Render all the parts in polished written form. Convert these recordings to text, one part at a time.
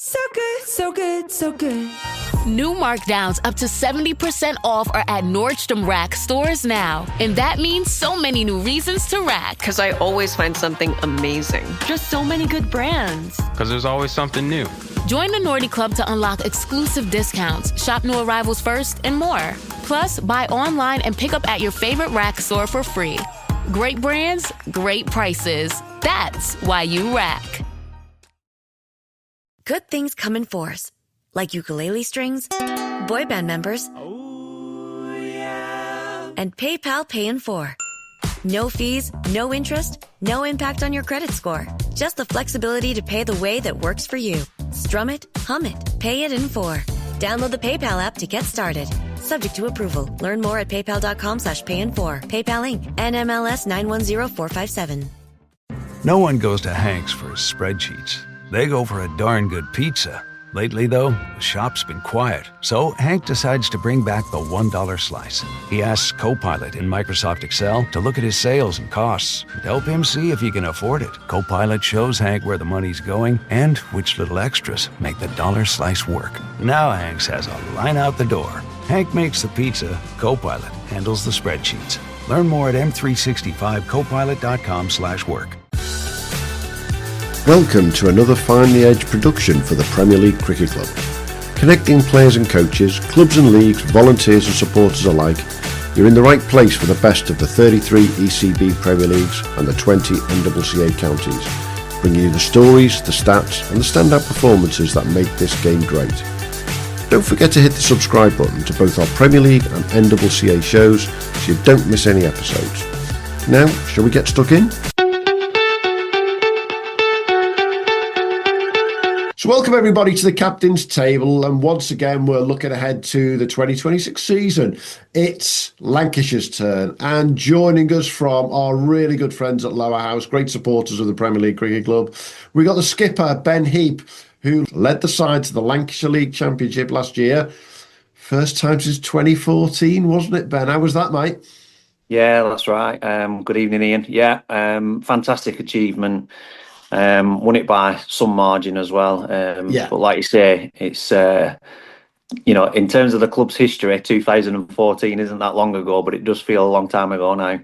So good, so good, so good. New markdowns up to 70% off are at Nordstrom Rack stores now. And that means so many new reasons to rack. Because I always find something amazing. Just so many good brands. Because there's always something new. Join the Nordy Club to unlock exclusive discounts, shop new arrivals first, and more. Plus, buy online and pick up at your favorite Rack store for free. Great brands, great prices. That's why you rack. Good things come in fours, like ukulele strings, boy band members, and PayPal Pay in 4. No fees, no interest, no impact on your credit score. Just the flexibility to pay the way that works for you. Strum it, hum it, pay it in 4. Download the PayPal app to get started. Subject to approval. Learn more at paypal.com/payin4. PayPal Inc. NMLS 910457. No one goes to Hank's for his spreadsheets. They go for a darn good pizza. Lately, though, the shop's been quiet, so Hank decides to bring back the $1 slice. He asks Copilot in Microsoft Excel to look at his sales and costs and help him see if he can afford it. Copilot shows Hank where the money's going and which little extras make the dollar slice work. Now Hank has a line out the door. Hank makes the pizza, Copilot handles the spreadsheets. Learn more at m365copilot.com/work. Welcome to another Find the Edge production for the Premier League Cricket Club. Connecting players and coaches, clubs and leagues, volunteers and supporters alike, you're in the right place for the best of the 33 ECB Premier Leagues and the 20 NCCA counties, bringing you the stories, the stats and the standout performances that make this game great. Don't forget to hit the subscribe button to both our Premier League and NCCA shows so you don't miss any episodes. Now, shall we get stuck in? So welcome everybody to the Captain's Table, and once again we're looking ahead to the 2026 season. It's Lancashire's turn, and joining us from our really good friends at Lowerhouse, great supporters of the Premier League Cricket Club, we got the skipper Ben Heap, who led the side to the Lancashire League Championship last year. First time since 2014, wasn't it, Ben? How was that, mate? Yeah, that's right. Good evening, Ian. Yeah, fantastic achievement. Won it by some margin as well. But like you say, it's in terms of the club's history, 2014 isn't that long ago, but it does feel a long time ago now.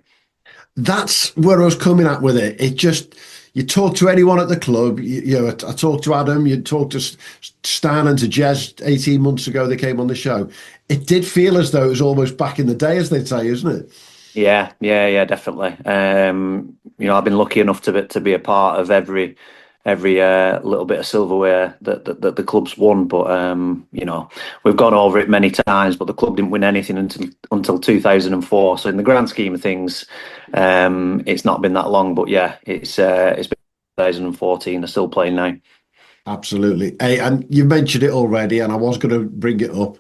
That's where I was coming at with it. It just, you talk to anyone at the club, I talked to Adam, you talked to Stan and to Jez 18 months ago, they came on the show. It did feel as though it was almost back in the day, as they say, isn't it? Yeah, definitely. I've been lucky enough to be a part of every little bit of silverware that the club's won. But we've gone over it many times, but the club didn't win anything until 2004. So in the grand scheme of things, it's not been that long. But yeah, it's been 2014. They're still playing now. Absolutely. Hey, and you mentioned it already, and I was going to bring it up.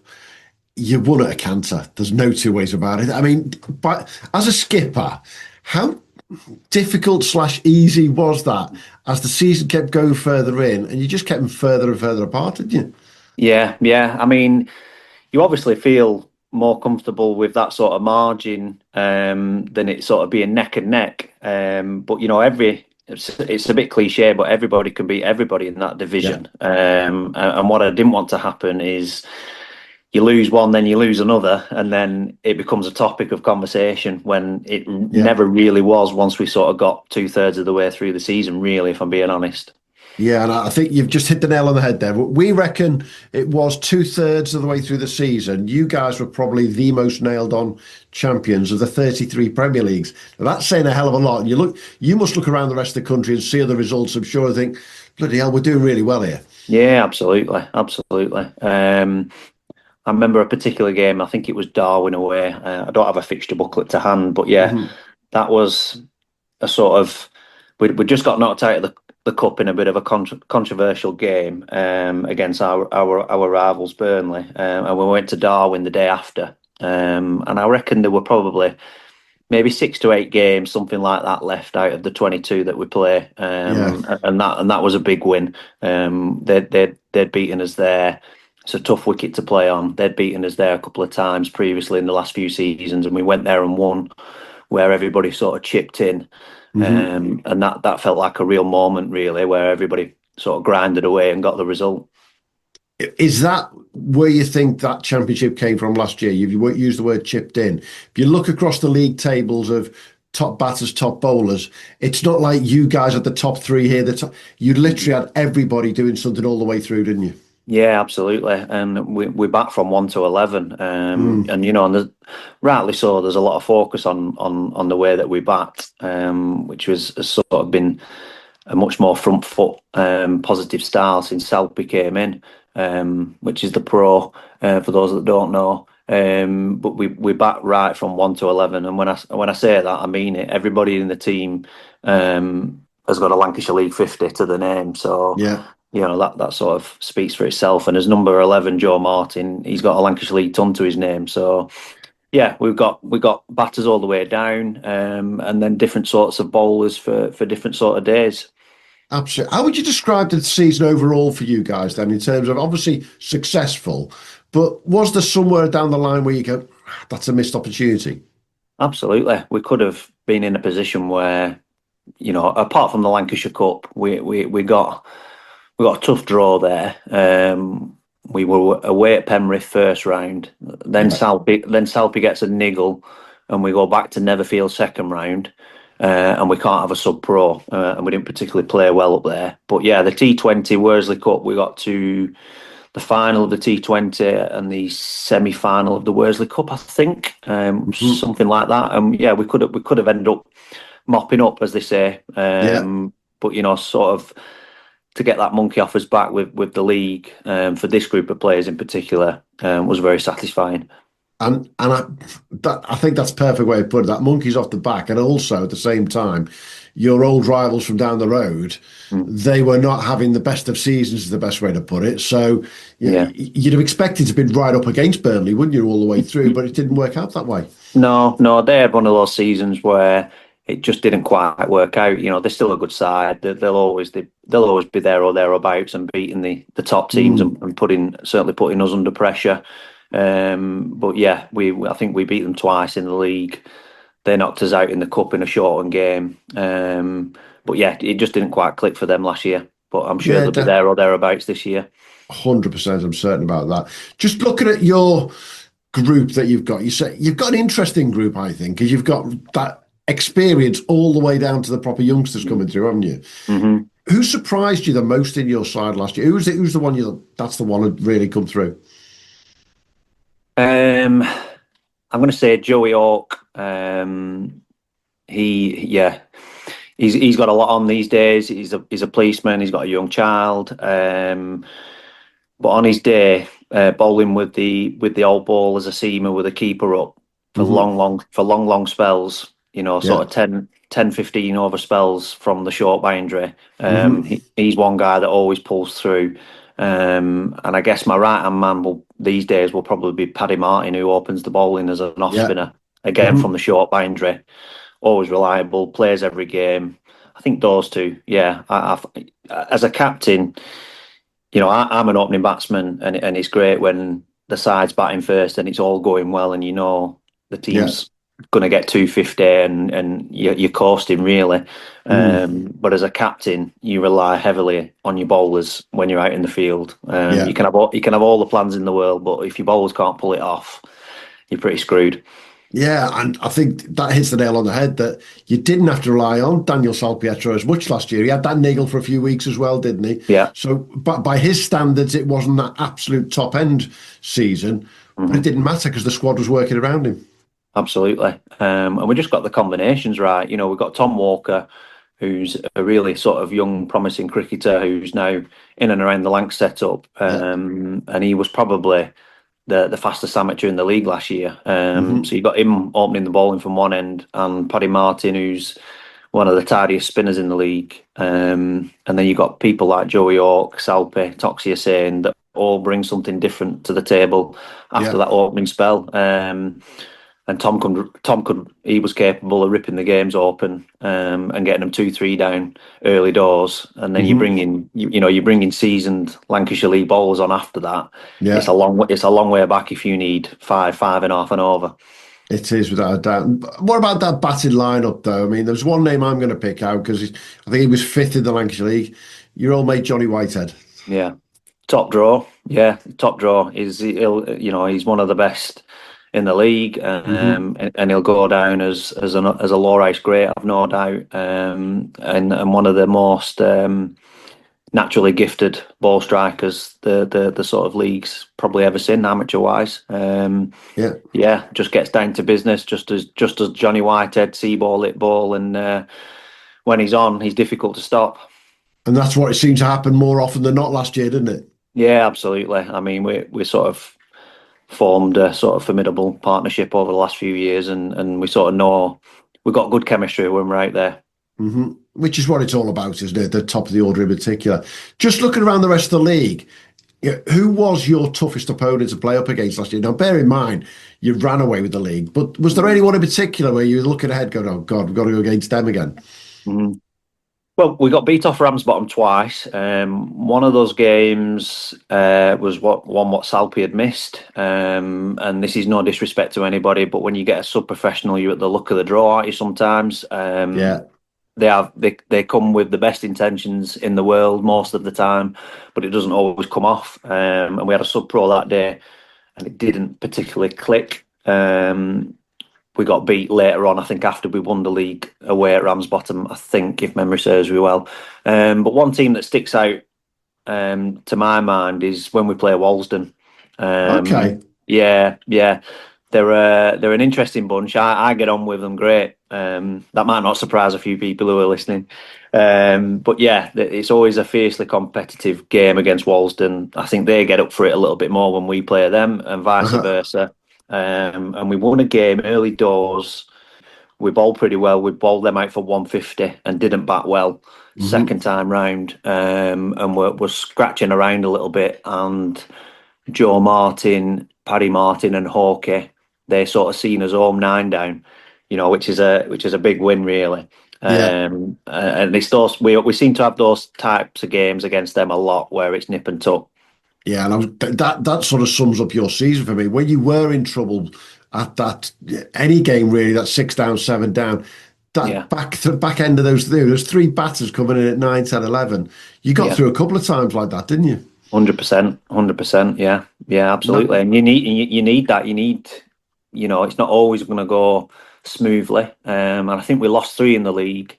You won at a canter. There's no two ways about it. I mean, but as a skipper, how difficult/easy was that as the season kept going further in and you just kept them further and further apart, didn't you? Yeah. I mean, you obviously feel more comfortable with that sort of margin than it sort of being neck and neck. But it's a bit cliche, but everybody can beat everybody in that division. Yeah. And what I didn't want to happen is you lose one, then you lose another, and then it becomes a topic of conversation when it never really was once we sort of got 2/3 of the way through the season, really, if I'm being honest. Yeah, and I think you've just hit the nail on the head there. We reckon it was 2/3 of the way through the season. You guys were probably the most nailed on champions of the 33 Premier Leagues. Now, that's saying a hell of a lot. And you must look around the rest of the country and see other results, I'm sure, and think, bloody hell, we're doing really well here. Yeah, absolutely. I remember a particular game, I think it was Darwin away. I don't have a fixture booklet to hand, but that was a sort of, we just got knocked out of the cup in a bit of a controversial game against our rivals Burnley, and we went to Darwin the day after, and I reckon there were probably maybe 6 to 8 games, something like that, left out of the 22 that we play, and that was a big win. They'd beaten us there. It's a tough wicket to play on. They'd beaten us there a couple of times previously in the last few seasons, and we went there and won, where everybody sort of chipped in. And that felt like a real moment, really, where everybody sort of grinded away and got the result. Is that where you think that championship came from last year? You've used the word chipped in. If you look across the league tables of top batters, top bowlers, it's not like you guys at the top three here. You literally had everybody doing something all the way through, didn't you? Yeah, absolutely. And we bat from 1 to 11. And, you know, and rightly so, there's a lot of focus on the way that we bat, which has sort of been a much more front foot positive style since Selby came in, which is the pro, for those that don't know. But we bat right from 1 to 11. And when I say that, I mean it. Everybody in the team has got a Lancashire League 50 to the name. So, yeah. You know, that sort of speaks for itself. And as number 11, Joe Martin, he's got a Lancashire League ton to his name. So, yeah, we've got batters all the way down, and then different sorts of bowlers for different sort of days. Absolutely. How would you describe the season overall for you guys then, in terms of obviously successful, but was there somewhere down the line where you go, that's a missed opportunity? Absolutely. We could have been in a position where, you know, apart from the Lancashire Cup, we got a tough draw there. We were away at Penrith first round. Then Salpy gets a niggle, and we go back to Netherfield second round, and we can't have a sub pro, and we didn't particularly play well up there. But yeah, the T20 Worsley Cup, we got to the final of the T20 and the semi-final of the Worsley Cup, I think, something like that. And yeah, we could have ended up mopping up, as they say. But you know, sort of, to get that monkey off his back with the league, for this group of players in particular, was very satisfying. And I think that's a perfect way to put it. That monkey's off the back, and also at the same time, your old rivals from down the road, they were not having the best of seasons, is the best way to put it. So you'd have expected to be right up against Burnley, wouldn't you, all the way through? But it didn't work out that way. No, they had one of those seasons where it just didn't quite work out. You know, they're still a good side. They'll always be there or thereabouts and beating the top teams and certainly putting us under pressure. But yeah, I think we beat them twice in the league. They knocked us out in the cup in a shortened game. But yeah, it just didn't quite click for them last year. But I'm sure they'll be there or thereabouts this year. 100%, I'm certain about that. Just looking at your group that you've got, you say you've got an interesting group, I think, because you've got that experience all the way down to the proper youngsters coming through, haven't you? Mm-hmm. Who surprised you the most in your side last year? Who's the one that's the one who really come through? I'm going to say Joey Hawke. He's got a lot on these days. He's a policeman. He's got a young child. But on his day, bowling with the old ball as a seamer with a keeper up for long spells. You know, sort of 10, 15 over spells from the short boundary. He's one guy that always pulls through. And I guess my right-hand man these days will probably be Paddy Martin, who opens the bowling as an off-spinner. Again, from the short boundary. Always reliable, plays every game. I think those two, I as a captain, you know, I'm an opening batsman, and it's great when the side's batting first and it's all going well, and you know the team's going to get 250 and you're coasting really. But as a captain, you rely heavily on your bowlers when you're out in the field. You can have all the plans in the world, but if your bowlers can't pull it off, you're pretty screwed. Yeah, and I think that hits the nail on the head, that you didn't have to rely on Daniel Salpietro as much last year. He had that niggle for a few weeks as well, didn't he? Yeah. So, but by his standards, it wasn't that absolute top-end season, but it didn't matter because the squad was working around him. Absolutely. And we just got the combinations right. You know, we've got Tom Walker, who's a really sort of young, promising cricketer who's now in and around the Lanc setup. And he was probably the fastest amateur in the league last year. So you got him opening the bowling from one end, and Paddy Martin, who's one of the tidiest spinners in the league. And then you got people like Joey Hawke, Salpy, Toxia Sane, that all bring something different to the table after that opening spell. And Tom could he was capable of ripping the games open and getting them 2-3 down early doors, and then you bring in seasoned Lancashire League bowlers on after that. Yeah. It's a long way back if you need 5.5 and over. It is, without a doubt. What about that batting lineup though? I mean, there's one name I'm going to pick out because I think he was 5th in the Lancashire League. Your old mate Johnny Whitehead. Yeah. Top draw, yeah, top draw. He's one of the best in the league, and he'll go down as a Lowerhouse great, I've no doubt, and one of the most naturally gifted ball strikers the sort of league's probably ever seen, amateur wise. Just gets down to business, just as Johnny Whitehead, see ball, lit ball, and when he's on, he's difficult to stop. And that's what it seemed to happen more often than not last year, didn't it? Yeah, absolutely. I mean, we sort of formed a sort of formidable partnership over the last few years, and we sort of know we've got good chemistry when we're out there. Which is what it's all about, isn't it? The top of the order in particular. Just looking around the rest of the league, who was your toughest opponent to play up against last year? Now, bear in mind, you ran away with the league, but was there anyone in particular where you were looking ahead going, oh God, we've got to go against them again? Well, we got beat off Ramsbottom twice. One of those games was what Salpy had missed. And this is no disrespect to anybody, but when you get a sub-professional, you're at the luck of the draw, aren't you, sometimes? They come with the best intentions in the world most of the time, but it doesn't always come off. And we had a sub-pro that day, and it didn't particularly click. We got beat later on, I think, after we won the league away at Ramsbottom, I think, if memory serves me well. But one team that sticks out to my mind is when we play Walsden. Okay. Yeah. They're an interesting bunch. I get on with them great. That might not surprise a few people who are listening. But yeah, it's always a fiercely competitive game against Walsden. I think they get up for it a little bit more when we play them, and vice versa. And we won a game early doors. We bowled pretty well. We bowled them out for 150 and didn't bat well second time round. And we're scratching around a little bit. And Joe Martin, Paddy Martin, and Hawkey, they sort of seen us home 9 down, which is a big win really. And it's those we seem to have those types of games against them a lot where it's nip and tuck. Yeah, and that sort of sums up your season for me. When you were in trouble at that, any game really, that 6 down, 7 down, back end of those 3 batters coming in at 9, 10, 11. You got through a couple of times like that, didn't you? 100%. Yeah, absolutely. And you need that. You need, it's not always going to go smoothly. And I think we lost 3 in the league.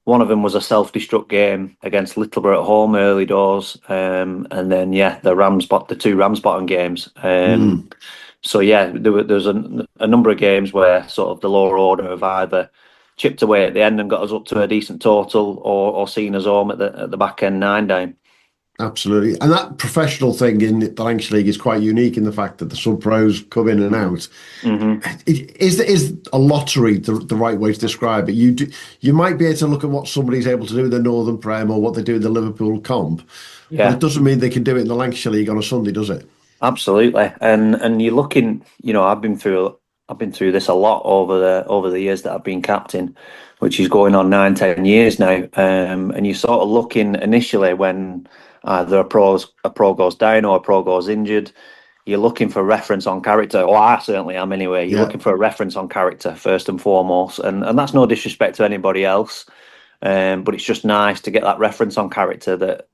One of them was a self-destruct game against Littleborough at home early doors, and then the 2 Ramsbottom games. So yeah, there's a number of games where sort of the lower order have either chipped away at the end and got us up to a decent total, or seen us home at the back end 9 down. Absolutely. And that professional thing in the Lancashire League is quite unique in the fact that the sub-pros come in and out. Is a lottery the right way to describe it? You might be able to look at what somebody's able to do in the Northern Prem or what they do in the Liverpool comp, but it doesn't mean they can do it in the Lancashire League on a Sunday, does it? Absolutely. And you're looking, I've been through this a lot over the years that I've been captain, which is going on 9-10 years now. And you're sort of looking initially when either a pro goes down or a pro goes injured, you're looking for reference on character. Or I certainly am anyway. You're looking for a reference on character first and foremost. And that's no disrespect to anybody else. But it's just nice to get that reference on character that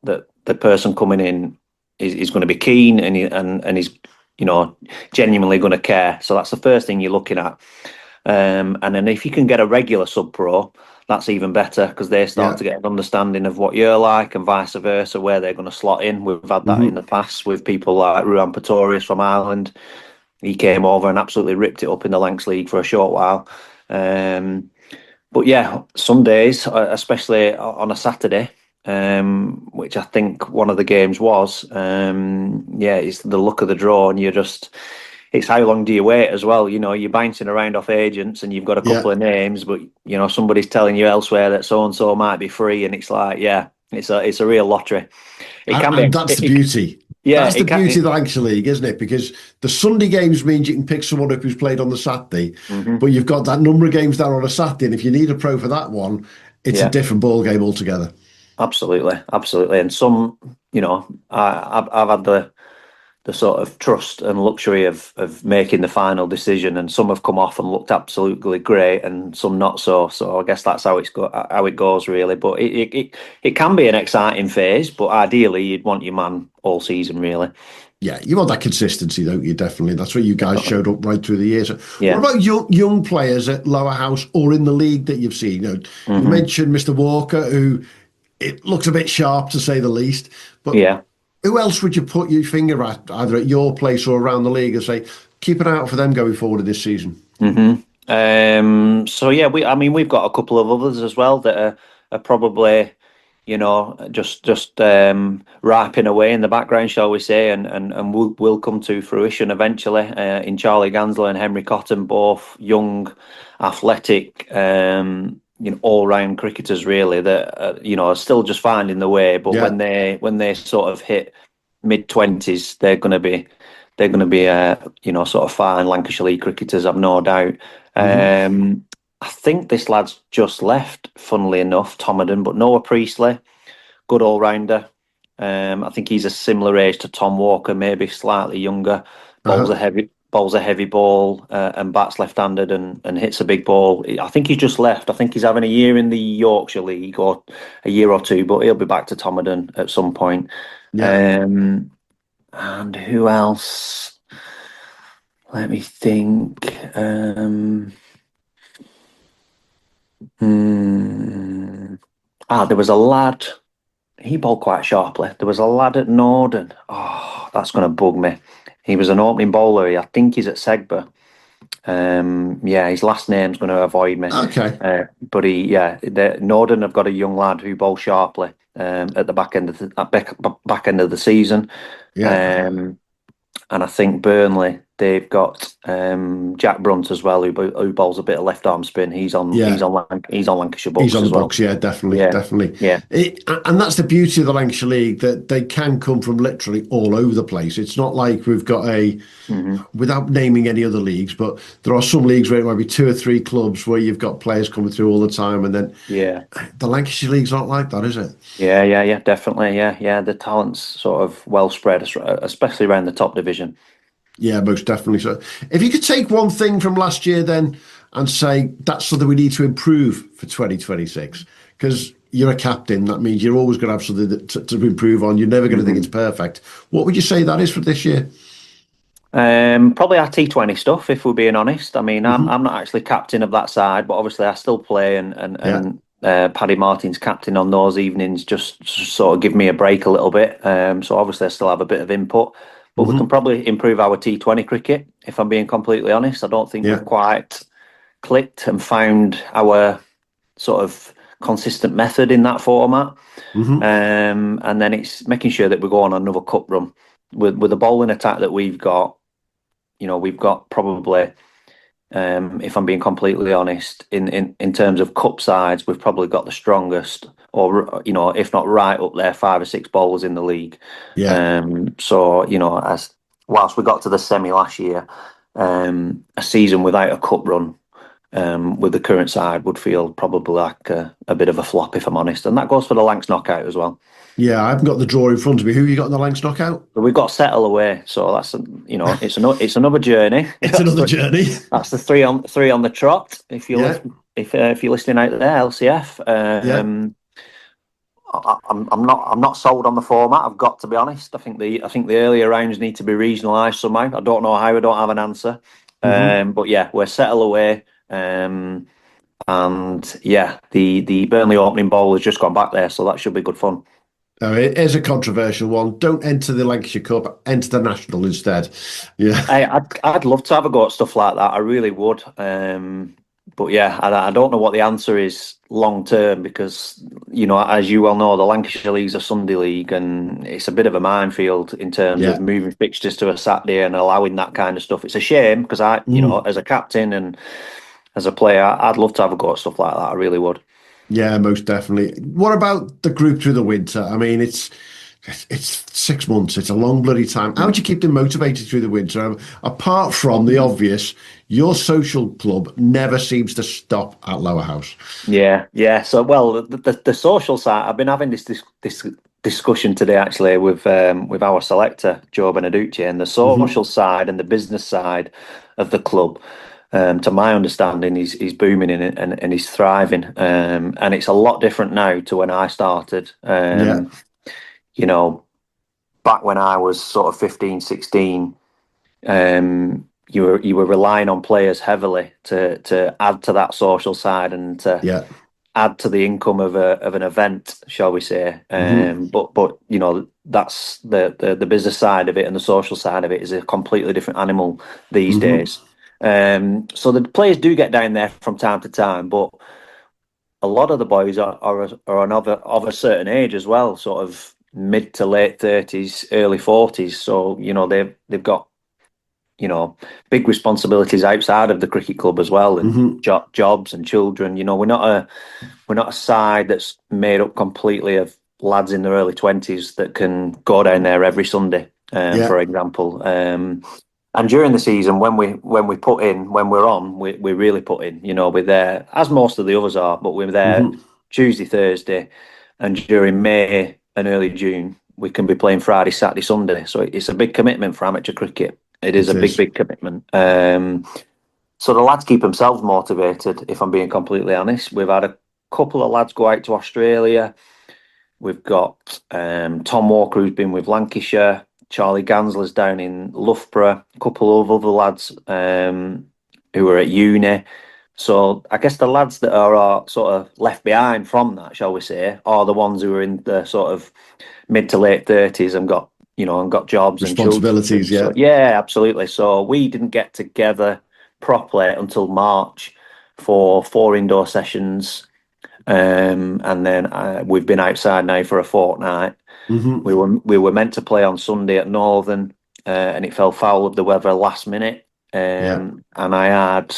the person coming in is going to be keen and he's genuinely going to care. So that's the first thing you're looking at. And then if you can get a regular sub-pro, that's even better because they start to get an understanding of what you're like and vice versa, where they're going to slot in. We've had that in the past with people like Ruan Pretorius from Ireland. He came over and absolutely ripped it up in the Lancs League for a short while. But yeah, some days, especially on a Saturday, which I think one of the games was, it's the luck of the draw, and it's how long do you wait as well? You're bouncing around off agents and you've got a couple of names, but somebody's telling you elsewhere that so and so might be free, and it's like, it's a real lottery. That's the beauty. That's the beauty of the Lancashire League, isn't it? Because the Sunday games means you can pick someone up who's played on the Saturday, but you've got that number of games down on a Saturday, and if you need a pro for that one, it's a different ball game altogether. Absolutely. And some, I've had the the sort of trust and luxury of making the final decision, and some have come off and looked absolutely great, and some not so. So I guess that's how it goes really. But it can be an exciting phase, but ideally you'd want your man all season really. Yeah, you want that consistency, don't you? Definitely. That's what you guys showed up right through the years. Yeah. What about young players at Lowerhouse or in the league that you've seen? You mentioned Mr. Walker, who it looks a bit sharp to say the least. But who else would you put your finger at, either at your place or around the league, and say, keep an eye out for them going forward in this season? So yeah, we've got a couple of others as well that are probably, just ripening away in the background, shall we say, and will come to fruition eventually. In Charlie Gansler and Henry Cotton, both young, athletic, all-round cricketers really that are still just finding the way. But when they sort of hit mid-20s, they're going to be sort of fine Lancashire League cricketers, I've no doubt. I think this lad's just left, funnily enough, Tomeden, but Noah Priestley, good all-rounder. I think he's a similar age to Tom Walker, maybe slightly younger. Bowls a heavy ball and bats left-handed and hits a big ball. I think he's just left. I think he's having a year in the Yorkshire League or a year or two, but he'll be back to Tomeden at some point. And who else? Let me think. There was a lad. He bowled quite sharply. There was a lad at Norden. Oh, that's going to bug me. He was an opening bowler. I think he's at Segba. His last name's going to avoid me. Okay. But Norden have got a young lad who bowls sharply at the back end of the season. Yeah. And I think Burnley, they've got Jack Brunt as well, who bowls a bit of left arm spin. He's on Lancashire books. He's on the as well. books, definitely. Yeah. And that's the beauty of the Lancashire League, that they can come from literally all over the place. It's not like we've got without naming any other leagues, but there are some leagues where it might be 2 or 3 clubs where you've got players coming through all the time, and then the Lancashire League's not like that, is it? Yeah, definitely. Yeah. The talent's sort of well spread, especially around the top division. Yeah, most definitely. So if you could take one thing from last year then and say that's something we need to improve for 2026, because you're a captain, that means you're always going to have something to improve on. You're never going to think it's perfect. What would you say that is for this year? Probably our T20 stuff, if we're being honest. I mean, I'm not actually captain of that side, but obviously I still play, and Paddy Martin's captain on those evenings just sort of give me a break a little bit. So obviously I still have a bit of input. But we can probably improve our T20 cricket, if I'm being completely honest. I don't think we've quite clicked and found our sort of consistent method in that format. And then it's making sure that we go on another cup run. With the bowling attack that we've got, we've got probably, if I'm being completely honest, in terms of cup sides, we've probably got the strongest, or if not right up there, 5 or 6 bowlers in the league. So as whilst we got to the semi last year, a season without a cup run with the current side would feel probably like a bit of a flop, if I'm honest, and that goes for the Lancs knockout as well. Yeah, I haven't got the draw in front of me. Who have you got in the Lancs knockout? We've got Settle away, so that's it's another journey. It's another journey. That's the three on the trot. If you're listening out there, LCF. I'm not sold on the format. I've got to be honest. I think the earlier rounds need to be regionalised somehow. I don't know how. I don't have an answer. But yeah, we're Settle away. The Burnley opening bowl has just gone back there, so that should be good fun. It is a controversial one. Don't enter the Lancashire Cup, enter the National instead. Yeah, I'd love to have a go at stuff like that. I really would. But yeah, I don't know what the answer is long term, because as you well know, the Lancashire League's a Sunday league, and it's a bit of a minefield in terms of moving fixtures to a Saturday and allowing that kind of stuff. It's a shame, because as a captain and as a player, I'd love to have a go at stuff like that. I really would. Yeah, most definitely. What about the group through the winter? I mean, it's 6 months. It's a long bloody time. How do you keep them motivated through the winter? Apart from the obvious, your social club never seems to stop at Lowerhouse. Yeah. So, well, the social side, I've been having this discussion today actually with our selector Joe Beneducci, and the social side and the business side of the club. To my understanding, he's booming in it and he's thriving. And it's a lot different now to when I started. You know, back when I was sort of 15, 16, you were relying on players heavily to add to that social side and to add to the income of an event, shall we say. But you know, that's the business side of it, and the social side of it is a completely different animal these days. So the players do get down there from time to time, but a lot of the boys are of a certain age as well, sort of mid to late 30s, early 40s. So, you know, they've got, you know, big responsibilities outside of the cricket club as well, and jobs and children. You know, we're not a side that's made up completely of lads in their early 20s that can go down there every Sunday, for example. And during the season, when we put in, when we're on, we really put in. You know, we're there, as most of the others are, but we're there Tuesday, Thursday, and during May and early June, we can be playing Friday, Saturday, Sunday. So it's a big commitment for amateur cricket. It is a big commitment. So the lads keep themselves motivated, if I'm being completely honest. We've had a couple of lads go out to Australia. We've got Tom Walker, who's been with Lancashire. Charlie Gansler's down in Loughborough. A couple of other lads who are at uni. So I guess the lads that are sort of left behind from that, shall we say, are the ones who are in the sort of mid to late 30s and got jobs and responsibilities. So, yeah, absolutely. So we didn't get together properly until March for 4 indoor sessions, and then we've been outside now for a fortnight. We were meant to play on Sunday at Northern, and it fell foul of the weather last minute. And I had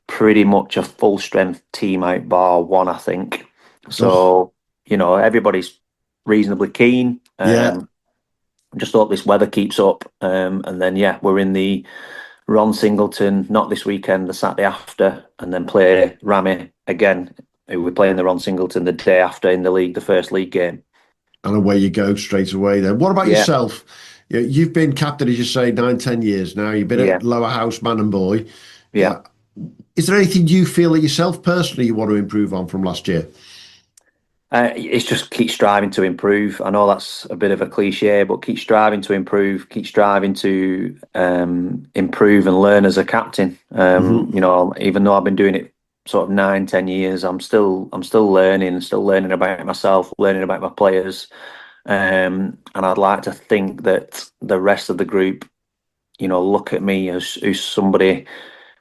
pretty much a full strength team out bar one, I think. So you know, everybody's reasonably keen. Just hope this weather keeps up, and then we're in the Ron Singleton, not this weekend, the Saturday after, and then play Rami again, who we're playing the Ron Singleton the day after in the league, the first league game. And away you go straight away then. What about yourself? You've been captain, as you say, 9-10 years now. You've been at Lowerhouse, man and boy. Is there anything you feel that yourself personally you want to improve on from last year? It's just keep striving to improve. I know that's a bit of a cliche, but keep striving to improve, keep striving to improve and learn as a captain. You know, even though I've been doing it sort of 9-10 years, I'm still learning about myself, learning about my players, and I'd like to think that the rest of the group, you know, look at me as somebody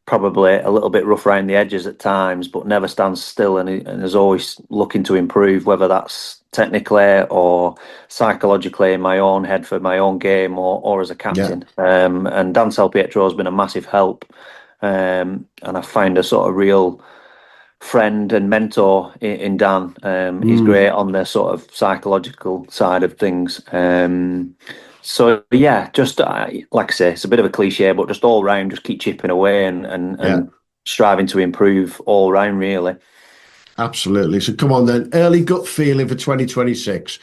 probably a little bit rough around the edges at times, but never stands still and is always looking to improve, whether that's technically or psychologically in my own head for my own game or as a captain. And Dan Pietro has been a massive help, and I find a sort of real friend and mentor in Dan. He's great on the sort of psychological side of things. So just like I say, it's a bit of a cliche, but just all round, just keep chipping away and striving to improve all round, really. Absolutely. So come on then, early gut feeling for 2026.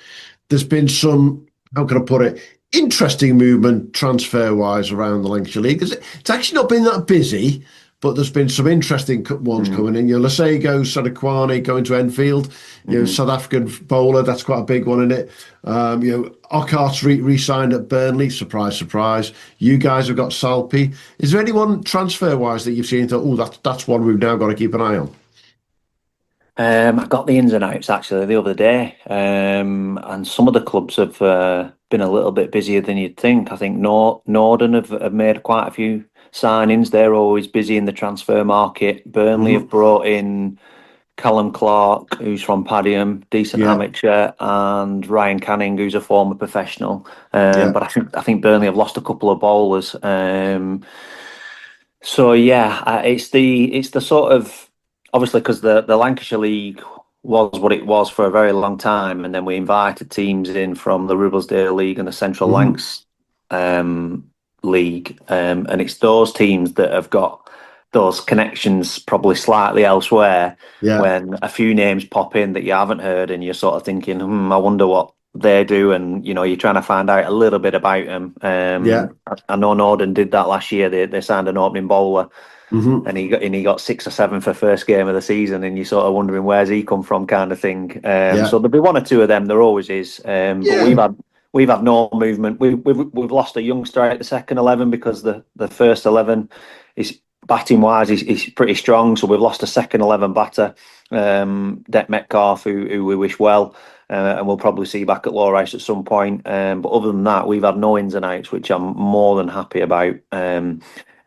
There's been some, how can I put it, interesting movement transfer-wise around the Lancashire League. It's actually not been that busy, but there's been some interesting ones coming in. You know, Lasego, Sadakwane going to Enfield. You know, South African bowler, that's quite a big one, isn't it? You know, Ockhart's re-signed at Burnley. Surprise, surprise. You guys have got Salpi. Is there anyone transfer-wise that you've seen and thought, that's one we've now got to keep an eye on? I got the ins and outs actually the other day, and some of the clubs have been a little bit busier than you'd think. I think Norden have made quite a few signings. They're always busy in the transfer market. Burnley have brought in Callum Clark, who's from Padiham, decent amateur, and Ryan Canning, who's a former professional. But I think Burnley have lost a couple of bowlers. It's the sort of, obviously, because the Lancashire League was what it was for a very long time, and then we invited teams in from the Ribblesdale League and the Central Lancs League, and it's those teams that have got those connections probably slightly elsewhere. When a few names pop in that you haven't heard, and you're sort of thinking, I wonder what they do, and you're trying to find out a little bit about them. I know Norden did that last year. They signed an opening bowler, and he got 6 or 7 for first game of the season, and you're sort of wondering where's he come from, kind of thing. So there'll be 1 or 2 of them. There always is. But we've had no movement. We've lost a youngster out the second 11 because the first 11 is batting wise. He's pretty strong, so we've lost a second 11 batter, Det Metcalf, who we wish well. And we'll probably see back at Lowerhouse at some point. But other than that, we've had no ins and outs, which I'm more than happy about.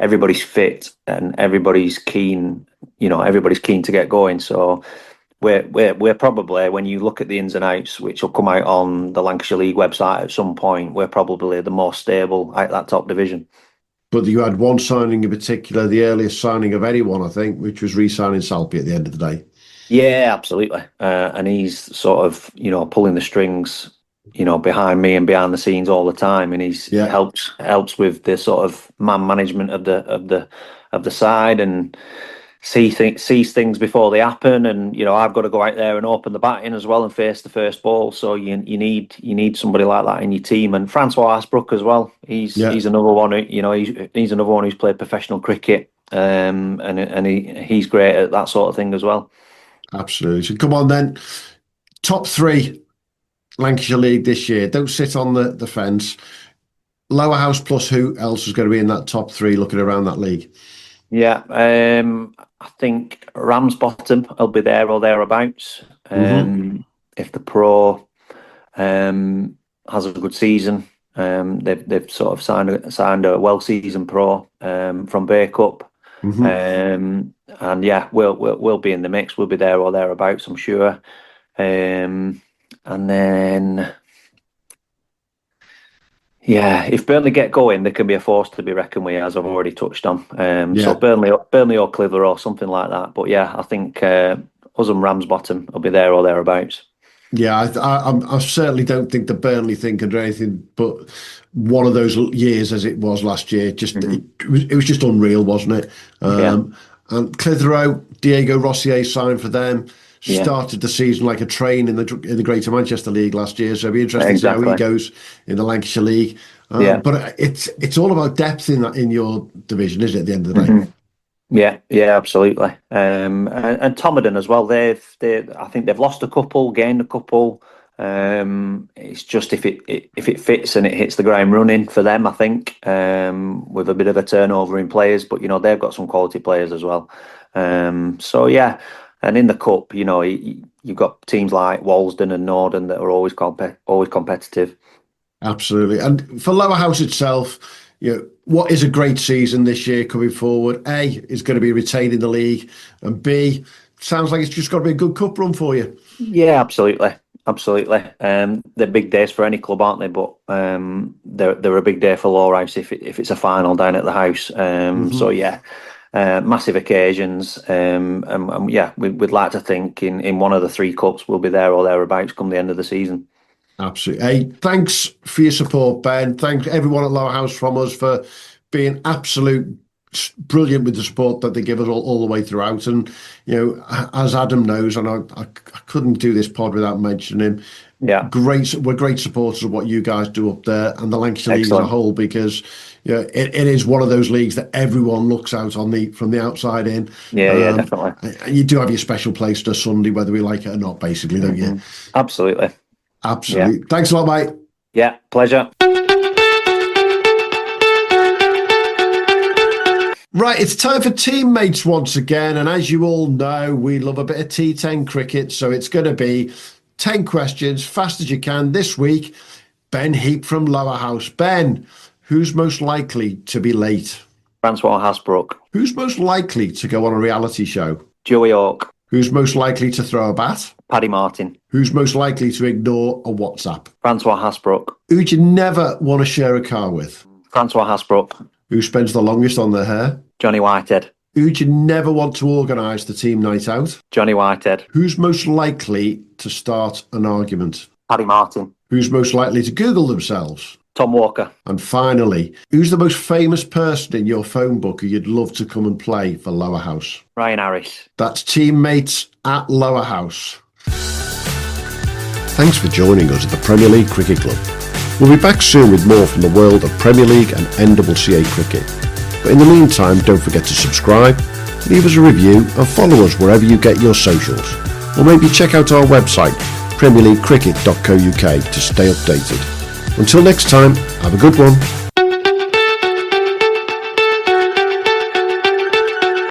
Everybody's fit and everybody's keen. Everybody's keen to get going. So we're probably, when you look at the ins and outs, which will come out on the Lancashire League website at some point, we're probably the most stable out that top division. But you had one signing in particular, the earliest signing of anyone, I think, which was re-signing Salpy at the end of the day. Yeah, absolutely. And he's sort of, pulling the strings, behind me and behind the scenes all the time, and he's helps with the sort of man management of the side, and sees things before they happen. And I've got to go out there and open the batting as well and face the first ball. So you need somebody like that in your team. And Francois Asbrook as well. He's another one. He's another one who's played professional cricket, and he's great at that sort of thing as well. Absolutely. So come on then. Top 3 Lancashire League this year. Don't sit on the fence. Lowerhouse plus who else is going to be in that top 3 looking around that league? Yeah, I think Ramsbottom will be there or thereabouts. If the Pro has a good season, they've sort of signed a well-seasoned Pro from Bay Cup. And yeah, we'll be in the mix. We'll be there or thereabouts, I'm sure. And then, yeah, if Burnley get going, there can be a force to be reckoned with, as I've already touched on. So Burnley or Clitheroe or something like that. But yeah, I think us and Ramsbottom will be there or thereabouts. Yeah, I certainly don't think the Burnley thing can do anything but one of those years as it was last year. It was just unreal, wasn't it? And Clitheroe, Diego Rossier signed for them. Started the season like a train in the Greater Manchester League last year, so it'll be interesting to see how he goes in the Lancashire League. But it's all about depth in your division, isn't it? At the end of the day. Yeah, absolutely. And Tomodon as well. I think they've lost a couple, gained a couple. It's just if it fits and it hits the ground running for them, I think, with a bit of a turnover in players. But they've got some quality players as well. So yeah. And in the cup, you've got teams like Walsden and Norden that are always competitive. Absolutely. And for Lowerhouse itself, what is a great season this year coming forward? A, is going to be retaining the league, and B, sounds like it's just got to be a good cup run for you. Yeah, absolutely. They're big days for any club, aren't they? But they're a big day for Lowerhouse if it's a final down at the house. So yeah. Massive occasions, and yeah, we'd like to think in one of the 3 cups we'll be there or thereabouts come the end of the season. Absolutely. Hey, thanks for your support, Ben. Thanks everyone at Lowerhouse from us for being absolute brilliant with the support that they give us all the way throughout. And as Adam knows, and I couldn't do this pod without mentioning him. Yeah, we're great supporters of what you guys do up there and the Lancashire League as a whole, because it is one of those leagues that everyone looks out on from the outside in. Yeah, definitely. And you do have your special place to Sunday, whether we like it or not, basically, don't you? Absolutely. Yeah. Thanks a lot, mate. Yeah, pleasure. Right, it's time for teammates once again, and as you all know, we love a bit of T10 cricket, so it's going to be 10 questions, fast as you can. This week, Ben Heap from Lowerhouse. Ben, who's most likely to be late? Francois Hasbrook. Who's most likely to go on a reality show? Joey Hawke. Who's most likely to throw a bat? Paddy Martin. Who's most likely to ignore a WhatsApp? Francois Hasbrook. Who'd you never want to share a car with? Francois Hasbrook. Who spends the longest on their hair? Johnny Whitehead. Who'd you never want to organise the team night out? Johnny Whitehead. Who's most likely to start an argument? Paddy Martin. Who's most likely to Google themselves? Tom Walker. And finally, who's the most famous person in your phone book who you'd love to come and play for Lowerhouse? Ryan Harris. That's teammates at Lowerhouse. thanks for joining us at the Premier League Cricket Club. We'll be back soon with more from the world of Premier League and NWCA cricket. But in the meantime, don't forget to subscribe, leave us a review and follow us wherever you get your socials. Or maybe check out our website, premierleaguecricket.co.uk, to stay updated. Until next time, have a good one.